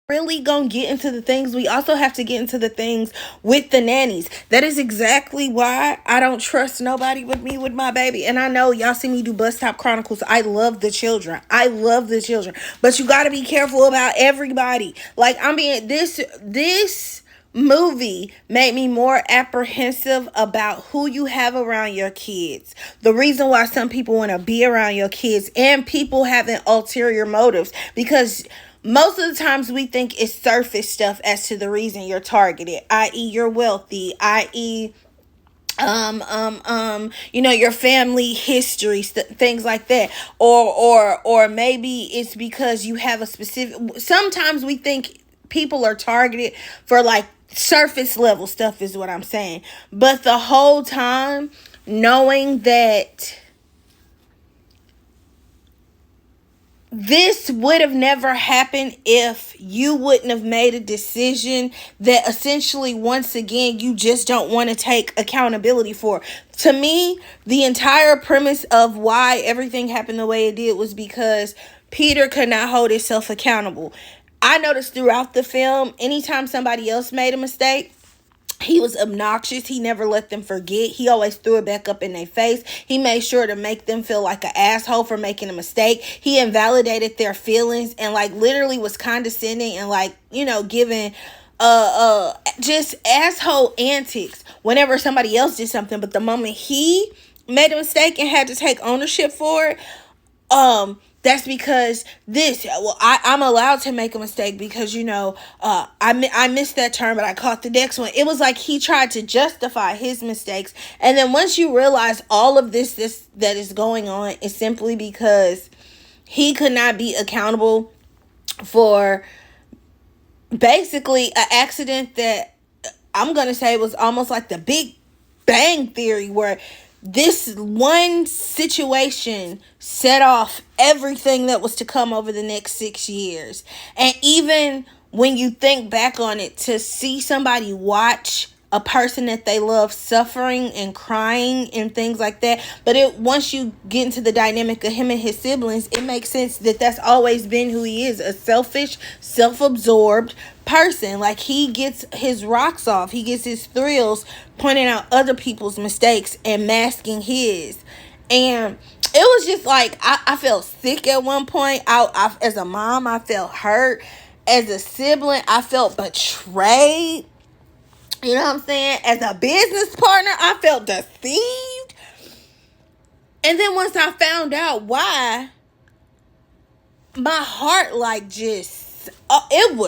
really gonna get into the things, we also have to get into the things with the nannies. That is exactly why I don't trust nobody with me with my baby. And I know y'all see me do Bus Stop Chronicles. I love the children. But you gotta be careful about everybody. Like, I mean, this movie made me more apprehensive about who you have around your kids. The reason why some people want to be around your kids, and people having ulterior motives, because most of the times we think it's surface stuff as to the reason you're targeted, i.e. you're wealthy, i.e. your family history, things like that, or maybe it's because you have a specific. Sometimes we think people are targeted for like surface level stuff, is what I'm saying. But the whole time knowing that this would have never happened if you wouldn't have made a decision that essentially, once again, you just don't want to take accountability for. To me, the entire premise of why everything happened the way it did was because Peter could not hold himself accountable. I noticed throughout the film, anytime somebody else made a mistake, he was obnoxious. He never let them forget. He always threw it back up in their face. He made sure to make them feel like an asshole for making a mistake. He invalidated their feelings and like literally was condescending and like, giving just asshole antics whenever somebody else did something. But the moment he made a mistake and had to take ownership for it, that's because I'm allowed to make a mistake because, I missed that turn, but I caught the next one. It was like he tried to justify his mistakes. And then once you realize all of this that is going on is simply because he could not be accountable for basically an accident that I'm going to say was almost like the Big Bang Theory, where this one situation set off everything that was to come over the next 6 years. And even when you think back on it, to see somebody watch a person that they love suffering and crying and things like that. But once you get into the dynamic of him and his siblings, it makes sense that that's always been who he is, a selfish, self-absorbed person. Like, he gets his rocks off. He gets his thrills pointing out other people's mistakes and masking his. And it was just like, I felt sick at one point. I as a mom, I felt hurt. As a sibling, I felt betrayed. You know what I'm saying? As a business partner, I felt deceived. And then once I found out why, my heart it was